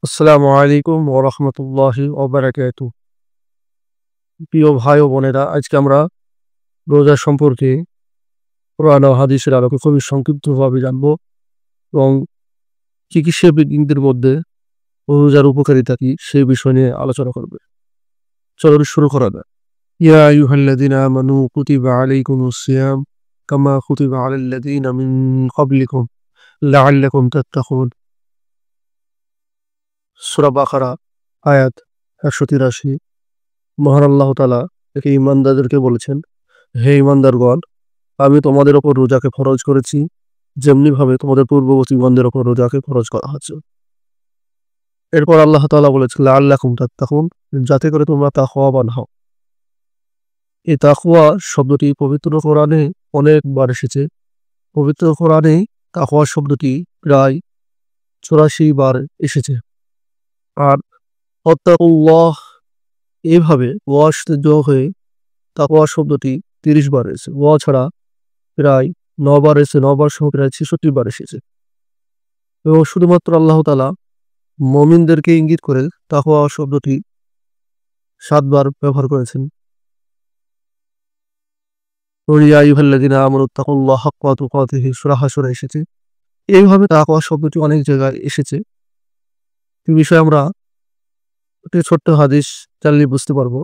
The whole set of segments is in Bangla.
আসসালামু আলাইকুম ওয়া রাহমাতুল্লাহি ওয়া বারাকাতুহু। প্রিয় ভাই ও বোনেরা, আজকে আমরা রোজা সম্পর্কে কোরআন ও হাদিসের আলোকে খুবই সংক্ষিপ্তভাবে জানবো এবং চিকিৎসা বিজ্ঞানীদের মধ্যে রোজার উপকারিতা কি সেই বিষয় নিয়ে আলোচনা করবে। চলুন শুরু করা যাক। ইয়া আইয়ুহাল্লাযীনা আমানু কুতিবা আলাইকুমুস সিয়াম কামা কুতিবা আলাল্লাযীনা মিন ক্বাবলিকুম লাআল্লাকুম তাত্তাকুন। সূরা বাকারা আয়াত ১৮৩। মহান আল্লাহ তাআলা একে ঈমানদারদেরকে বলেছেন, হে ঈমানদারগণ, আমি তোমাদের ওপর রোজাকে ফরজ করেছি যেমনিভাবে তোমাদের পূর্ববর্তীগণদের ওপর রোজাকে ফরজ করা হয়েছে। এরপর আল্লাহ তাআলা বলেছেন লাআল্লাকুম তাত্তাকুন, যাতে করে তোমরা তাকওয়াবান হও। এই তাকওয়া শব্দটি পবিত্র কোরআনে অনেকবার এসেছে। পবিত্র কোরআনে তাকওয়া শব্দটি প্রায় ৮৪ বার এসেছে। আর ওয়াত্তাকুল্লাহ এইভাবে ওয়ার সাথে যোগ হয়ে তাকওয়া শব্দটি ৩০ বার এসেছে। ওয়া ছাড়া প্রায় ৯ বার এসেছে, ৯ বার সহ প্রায় ৬৬ বার এসেছে। এবং শুধুমাত্র আল্লাহ তাআলা মুমিনদেরকে ইঙ্গিত করে তাকওয়া শব্দটি ৭ বার ব্যবহার করেছেন। ইয়া আইয়ুহাল্লাযীনা আমানুত্তাকুল্লাহা হাক্কা তুকাতিহি সূরা হাশরে এসেছে। এইভাবে তাকওয়া শব্দটি অনেক জায়গায় এসেছে। এই বিষয়ে আমরা একটি ছোট্ট হাদিস জানলে বুঝতে পারবো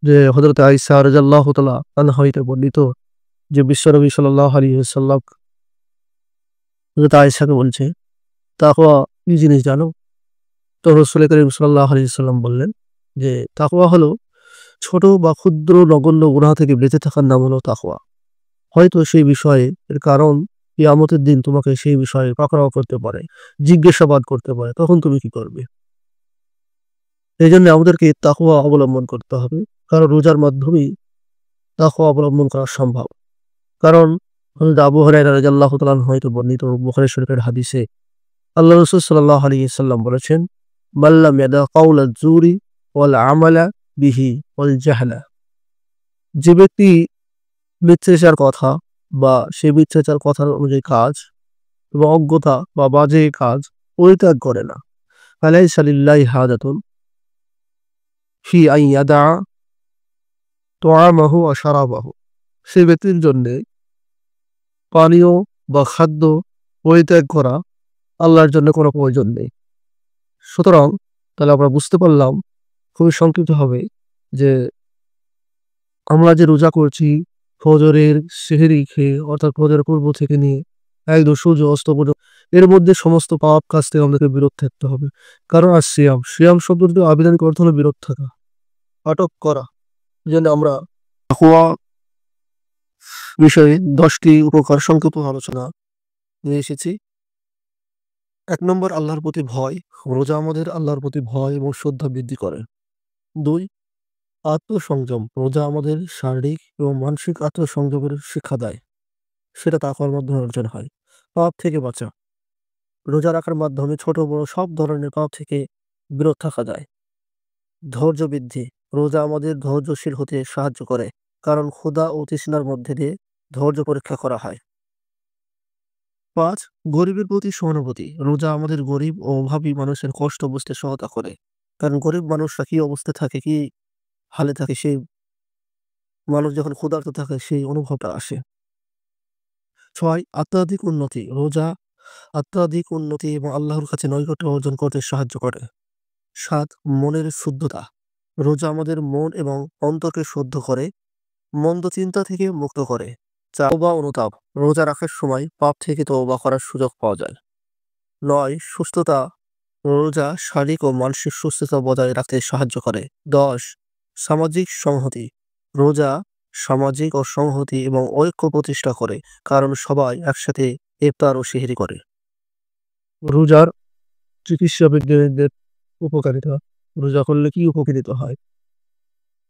যে হযরত আয়েশা রাদিয়াল্লাহু তাআলা আনহা হইতে বর্ণিত যে বিশ্বনবী সাল্লাল্লাহু আলাইহি ওয়াসাল্লাম হযরত আয়েশাকে বলছে, তাকওয়া কি জিনিস জানো? তো রাসূল করিম সাল্লাল্লাহু আলাইহি ওয়াসাল্লাম বললেন যে তাকওয়া হলো ছোট বা ক্ষুদ্র নগণ্য গুনাহ থেকে বেঁচে থাকার নাম হলো তাকওয়া। হয়তো সেই বিষয়ে এর কারণ কিয়ামতের দিন তোমাকে সেই বিষয়ে পাকড়াও করতে পারে, জিজ্ঞাসাবাদ করতে পারে, তখন তুমি কি করবে? এইজন্য আমাদেরকে তাকওয়া অবলম্বন করতে হবে। কারণ রোজার মাধ্যমেই তাকওয়া অবলম্বন করা সম্ভব। কারণ হযরত আবু হুরায়রা রাদিয়াল্লাহু তাআলা আনহু হতে বর্ণিত বুখারী শরীফের হাদিসে আল্লাহ রাসূল সাল্লাল্লাহু আলাইহি ওয়াসাল্লাম বলেছেন, মান লাম ইয়াদা কাওলা যুরি ওয়াল আমালা বিহি ওয়াল জাহলা। যে ব্যক্তি মিথ্যাচার কথা বা সেই মিথ্যাচার কথার অনুযায়ী কাজ এবং অজ্ঞতা বা বাজে কাজ পরিত্যাগ করে না, ফালাইসা লিল্লাহি হাজাতুন ফি আন ইয়াদা তুআমাহু ওয়া শারাবাহু। সেই ব্যক্তির জন্য পানীয় বা খাদ্য পরিত্যাগ করা আল্লাহর জন্য কোনো প্রয়োজন নেই। সুতরাং তাহলে আমরা বুঝতে পারলাম খুবই সংক্ষিপ্তভাবে যে আমরা যে রোজা করছি ফজরের সেহরি খেয়ে, অর্থাৎ ফজরের পূর্ব থেকে নিয়ে একদম সূর্য অস্ত পর্যন্ত, এর মধ্যে সমস্ত পাপ কাজ থেকে আমাদেরকে বিরত থাকতে হবে। কারণ আর সিয়াম শব্দটি আবিধানিক অর্থ হলো বিরত থাকা, আটক করা। যেন আমরা তাকওয়া বিষয়ে 10টি উপকার সংক্ষিপ্ত আলোচনা নিয়ে এসেছি। ১ নম্বর, আল্লাহর প্রতি ভয়। রোজা আমাদের আল্লাহর প্রতি ভয় এবং শ্রদ্ধা বৃদ্ধি করে। ২, আত্মসংযম। রোজা আমাদের শারীরিক এবং মানসিক আত্মসংযমের শিক্ষা দেয়। সেটা তাকওয়ার মাধ্যমে অর্জন হয়। পাপ থেকে বাঁচা। রোজা রাখার মাধ্যমে ছোট বড় সব ধরনের পাপ থেকে বিরত থাকা যায়। ধৈর্য বৃদ্ধি। রোজা আমাদের ধৈর্যশীল হতে সাহায্য করে। কারণ ক্ষুধা ও তৃষ্ণার মধ্যে দিয়ে ধৈর্য পরীক্ষা করা হয়। ৫, গরিবের প্রতি সহানুভূতি। রোজা আমাদের গরিব ও অভাবী মানুষের কষ্ট বুঝতে সহায়তা করে। কারণ গরিব মানুষরা কি অবস্থায় থাকে, কি হালে থাকে, সেই মানুষ যখন ক্ষুধার্ত থাকে সেই অনুভবটা আসে। ৬, আত্মাধিক উন্নতি। রোজা আত্মাধিক উন্নতি এবং আল্লাহর কাছে নৈকট্য অর্জন করতে সাহায্য করে। ৭, মনের শুদ্ধতা। রোজা আমাদের মন এবং অন্তরকে শুদ্ধ করে, মন্দ চিন্তা থেকে মুক্ত করে। তওবা অনুতাপ। রোজা রাখার সময় পাপ থেকে তওবা করার সুযোগ পাওয়া যায়। ৯, সুস্থতা। রোজা শারীরিক ও মানসিক সুস্থতা বজায় রাখতে সাহায্য করে। ১০, সামাজিক সংহতি। রোজা সামাজিক ও সংহতি এবং ঐক্য প্রতিষ্ঠা করে, কারণ সবাই একসাথে ইফতার ও সেহরি করে। রোজার চিকিৎসা বিজ্ঞানীদের উপকারিতা। রোজা করলে কি উপকৃত হয়?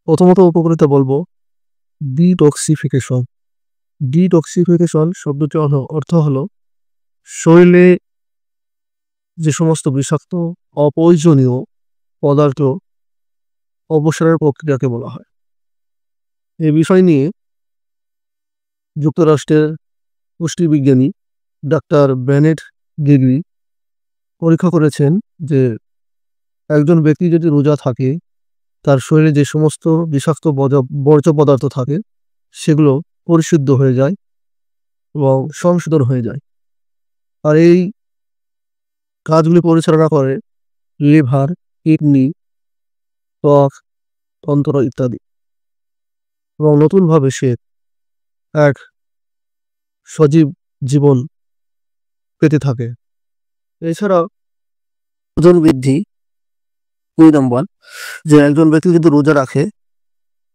প্রথমত উপকারিতা বলবো ডিটক্সিফিকেশন। ডিটক্সিফিকেশন শব্দটির অর্থ হলো শরীরে যে সমস্ত বিষাক্ত অপ্রয়োজনীয় পদার্থ অপসারণের প্রক্রিয়াকে বলা হয়। এই বিষয় নিয়ে যুক্তরাষ্ট্রের পুষ্টিবিজ্ঞানী ডাক্তার বেনেট গিগরি পরীক্ষা করেছেন যে একজন ব্যক্তি যদি রোজা থাকে, তার শরীরে যে সমস্ত বিষাক্ত বর্জ্য পদার্থ থাকে সেগুলো পরিশুদ্ধ হয়ে যায় এবং সংশোধন হয়ে যায়। আর এই কাজগুলি পরিচালনা করে লিভার, কিডনি, ত্বক, তন্ত্র ইত্যাদি, এবং নতুনভাবে সে এক সজীব জীবন পেতে থাকে। এছাড়া ওজন বৃদ্ধি 2 নম্বর, যে একজন ব্যক্তি যদি রোজা রাখে,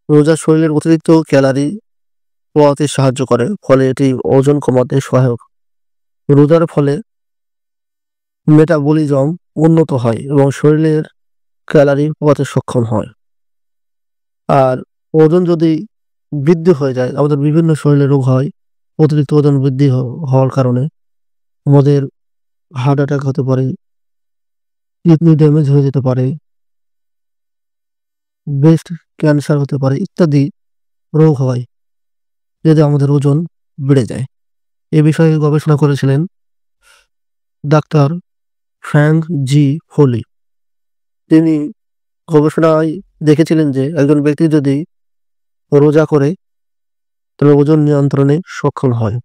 রোজা শরীরের অতিরিক্ত ক্যালোরি পোহাতে সাহায্য করে, ফলে এটি ওজন কমাতে সহায়ক। রোজার ফলে মেটাবলিজম উন্নত হয় এবং শরীরের ক্যালোরি পোহাতে সক্ষম হয়। আর ওজন যদি বৃদ্ধি হয়ে যায়, আমাদের বিভিন্ন শরীরে রোগ হয়। অতিরিক্ত ওজন বৃদ্ধি হওয়ার কারণে আমাদের হার্ট অ্যাটাক হতে পারে, কিডনি ড্যামেজ হয়ে যেতে পারে, ব্রেস্ট ক্যান্সার হতে পারে ইত্যাদি রোগ হয় যদি আমাদের ওজন বেড়ে যায়। এ বিষয়ে গবেষণা করেছিলেন ডাক্তার ফ্র্যাঙ্ক জি হোলি। তিনি গবেষণায় দেখেছিলেন যে একজন ব্যক্তি যদি রোজা করে তবে ওজন নিয়ন্ত্রণে সক্ষম হয়।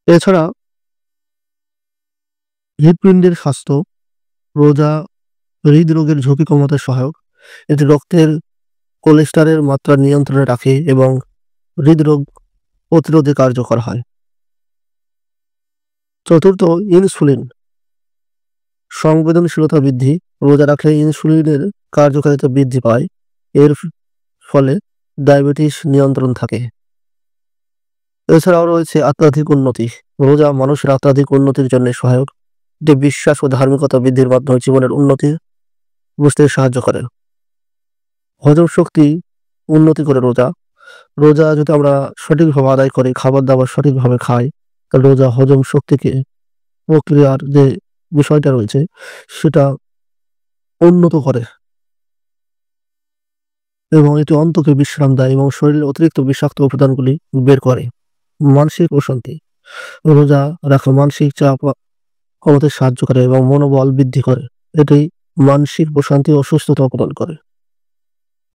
এছাড়া হৃৎপিণ্ডের স্বাস্থ্য, রোজা হৃদরোগের ঝুঁকি কমাতে সহায়ক। এটি রক্তের কোলেস্টেরলের মাত্রা নিয়ন্ত্রণে রাখে এবং হৃদরোগ প্রতিরোধে কার্যকর হয়। চতুর্থ, ইনসুলিন সংবেদনশীলতা বৃদ্ধি। রোজা রাখলে ইনসুলিনের কার্যকারিতা বৃদ্ধি পায়, এর ফলে ডায়াবেটিস নিয়ন্ত্রণ থাকে। এছাড়াও রয়েছে আধ্যাত্মিক উন্নতি। রোজা মানুষের আধ্যাত্মিক উন্নতির জন্য সহায়ক। এটি বিশ্বাস ও ধার্মিকতা বৃদ্ধির মাধ্যমে জীবনের উন্নতি বুঝতে সাহায্য করে। হজম শক্তি উন্নতি করে রোজা। রোজা যদি আমরা সঠিকভাবে আদায় করি, খাবার দাবার সঠিকভাবে খাই, তাহলে রোজা হজম শক্তিকে, প্রক্রিয়ার যে বিষয়টা রয়েছে সেটা উন্নত করে এবং এটি অন্তকে বিশ্রাম দেয় এবং শরীরের অতিরিক্ত বিষাক্ত উপাদানগুলি বের করে। মানসিক প্রশান্তি, রোজা রাখা মানসিক চাপ কমাতে সাহায্য করে এবং মনোবল বৃদ্ধি করে। এটি মানসিক প্রশান্তি ও সুস্থতা প্রদান করে।